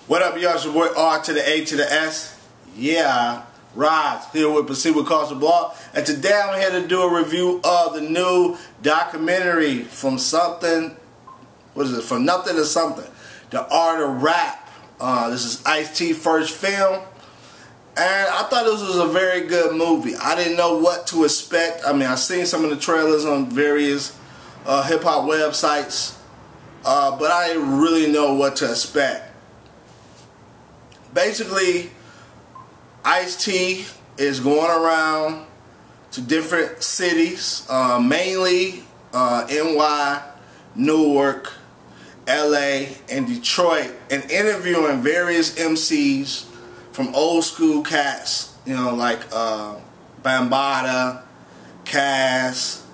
What up, y'all? It's your boy R to the A to the S. Yeah, Roz here with Proceed with Caution Blog. And today I'm here to do a review of the new documentary from something. What is it? From Nothing to Something. The Art of Rap. This is Ice-T's first film. And I thought this was a very good movie. I didn't know what to expect. I mean, I've seen some of the trailers on various hip-hop websites. But I didn't really know what to expect. Basically, Ice-T is going around to different cities, mainly NY, Newark, LA, and Detroit, and interviewing various MCs from old school cats, you know, like Bambaataa, Cass,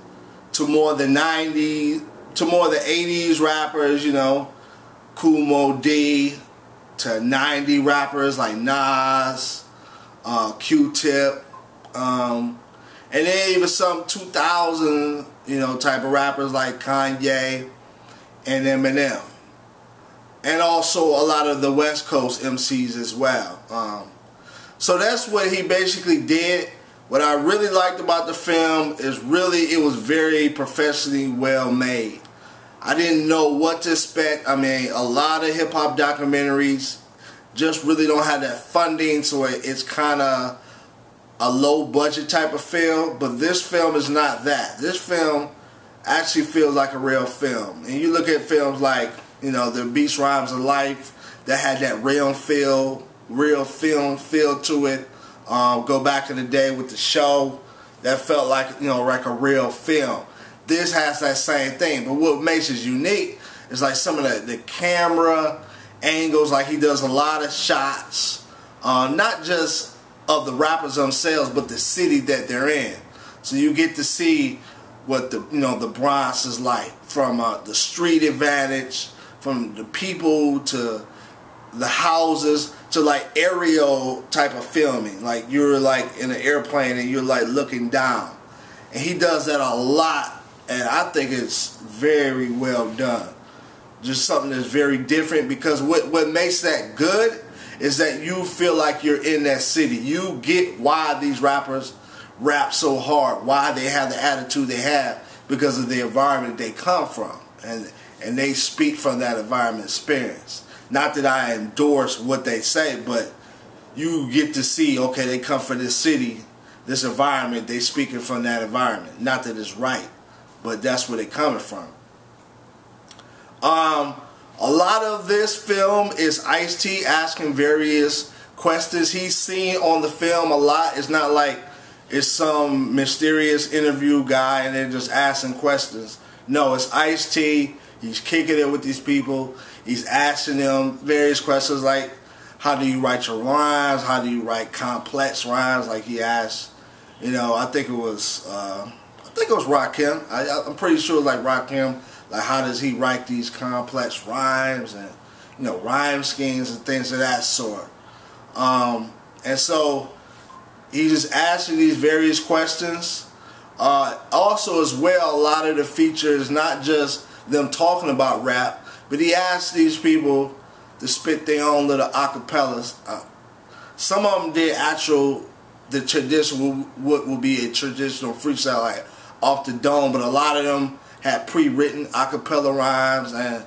to more the 90s, to more the 80s rappers, you know, Kool Moe Dee, to 90 rappers like Nas, Q-Tip, and then even some 2000, you know, type of rappers like Kanye and Eminem. And also a lot of the West Coast MCs as well. So that's what he basically did. What I really liked about the film is it was very professionally well made. I didn't know what to expect. I mean, a lot of hip-hop documentaries just really don't have that funding, so it's kind of a low-budget type of film. But this film is not that. This film actually feels like a real film. And you look at films like, you know, the Beats, Rhymes of Life that had that real film feel to it. Go back in the day with The Show, that felt like, you know, like a real film. This has that same thing, but what makes it unique is like some of the camera angles. Like he does a lot of shots, not just of the rappers themselves, but the city that they're in. So you get to see what the Bronx is like from the street advantage, from the people to the houses to like aerial type of filming. Like you're like in an airplane and you're like looking down, and he does that a lot. And I think it's very well done. Just something that's very different, because what makes that good is that you feel like you're in that city. You get why these rappers rap so hard, why they have the attitude they have, because of the environment they come from. And they speak from that environment experience. Not that I endorse what they say, but you get to see, okay, they come from this city, this environment, they speaking from that environment. Not that it's right, but that's where they're coming from. A lot of this film is Ice-T asking various questions. He's seen on the film a lot. It's not like it's some mysterious interview guy and they're just asking questions. No, it's Ice-T. He's kicking it with these people. He's asking them various questions like, how do you write your rhymes? How do you write complex rhymes? Like he asked, you know, I think it was Rakim. I'm pretty sure like Rakim, like how does he write these complex rhymes and, you know, rhyme schemes and things of that sort. And so he's just asking these various questions. Also as well, a lot of the features, not just them talking about rap, but he asked these people to spit their own little acapellas. Some of them did the traditional, what would be a traditional freestyle, like off the dome, but a lot of them had pre-written acapella rhymes, and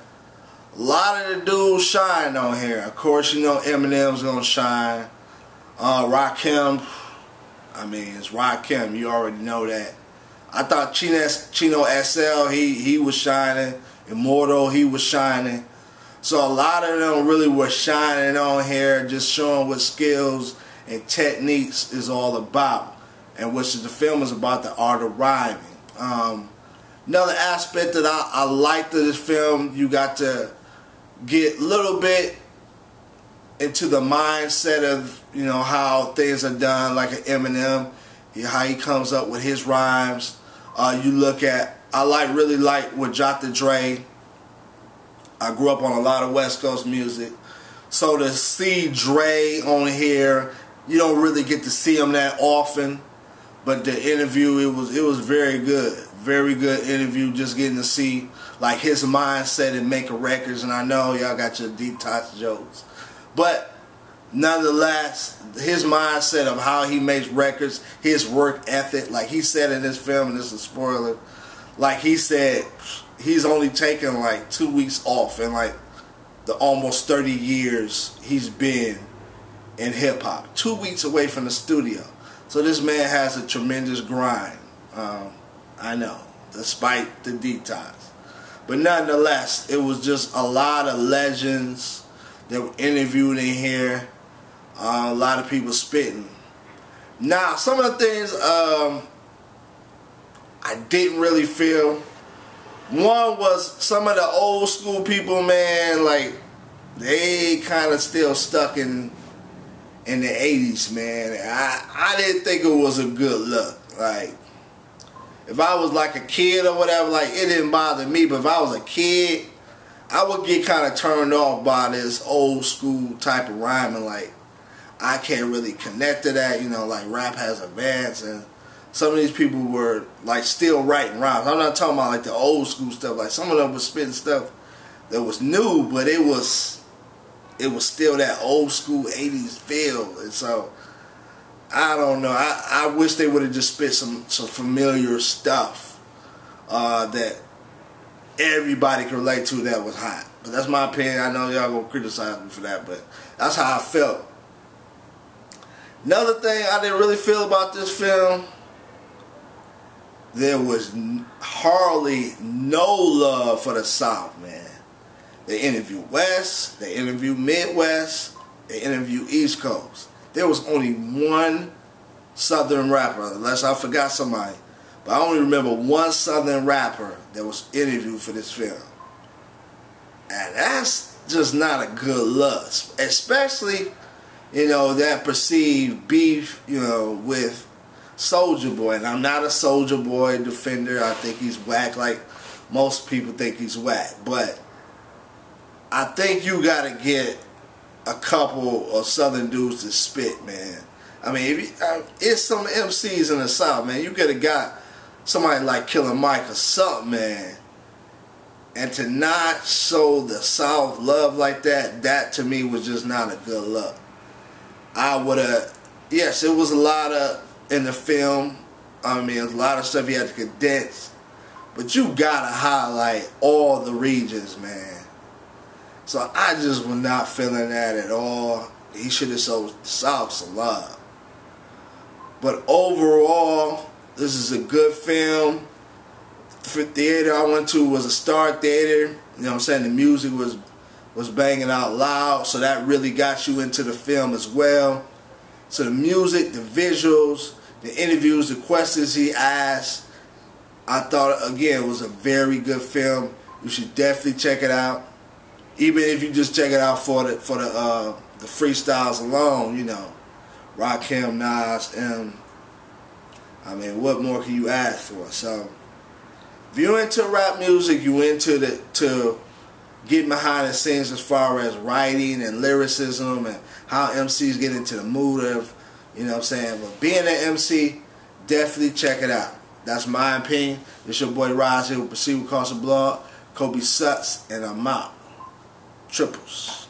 a lot of the dudes shine on here. Of course, you know Eminem's gonna shine. Rakim, I mean, it's Rakim, you already know that. I thought Chino SL, he was shining. Immortal, he was shining. So a lot of them really were shining on here, just showing what skills and techniques is all about, and which the film is about, the art of rhyming. Another aspect that I liked of this film, you got to get a little bit into the mindset of, you know, how things are done, like an Eminem, how he comes up with his rhymes. You look at, really like with Dr. Dre. I grew up on a lot of West Coast music, so to see Dre on here, you don't really get to see him that often. But the interview, it was very good. Very good interview, just getting to see like his mindset in making records. And I know y'all got your detox jokes, But nonetheless, his mindset of how he makes records, his work ethic, like he said in this film, and this is a spoiler, like he said, he's only taken like 2 weeks off in like the almost 30 years he's been in hip hop. 2 weeks away from the studio. So this man has a tremendous grind. I know, despite the detox. But nonetheless, it was just a lot of legends that were interviewed in here. A lot of people spitting. Now, some of the things I didn't really feel. One was some of the old school people, man, like they kind of still stuck in the 80s, man. I didn't think it was a good look. Like, if I was like a kid or whatever, like it didn't bother me. But if I was a kid, I would get kind of turned off by this old school type of rhyming. Like, I can't really connect to that. You know, like rap has advanced, and some of these people were like still writing rhymes. I'm not talking about like the old school stuff. Like some of them were spitting stuff that was new, but it was still that old school 80s feel. And so I don't know. I wish they would have just spit some familiar stuff that everybody can relate to that was hot. But that's my opinion. I know y'all gonna criticize me for that, but that's how I felt. Another thing I didn't really feel about this film, there was hardly no love for the South, man. They interviewed West, they interviewed Midwest, they interviewed East Coast. There was only one Southern rapper, unless I forgot somebody. But I only remember one Southern rapper that was interviewed for this film. And that's just not a good look. Especially, you know, that perceived beef, you know, with Soulja Boy. And I'm not a Soulja Boy defender. I think he's whack like most people think he's whack. But I think you got to get a couple of Southern dudes to spit, man. I mean, it's some MCs in the South, man. You could have got somebody like Killer Mike or something, man. And to not show the South love like that, that to me was just not a good look. I would have, yes, it was a lot of, in the film, I mean, a lot of stuff you had to condense. But you gotta highlight all the regions, man. So I just was not feeling that at all. He should have showed the South some love. But overall, this is a good film. The theater I went to was a Star Theater. You know what I'm saying? The music was banging out loud, so that really got you into the film as well. So the music, the visuals, the interviews, the questions he asked, I thought, again, it was a very good film. You should definitely check it out. Even if you just check it out for the freestyles alone, you know. Rakim, Nas, M. I mean, what more can you ask for? So, if you're into rap music, you into to getting behind the scenes as far as writing and lyricism and how MCs get into the mood of, you know what I'm saying. But being an MC, definitely check it out. That's my opinion. It's your boy Rise here with Proceed with Caution Blog, Kobe Sutz, and I'm out. Triples.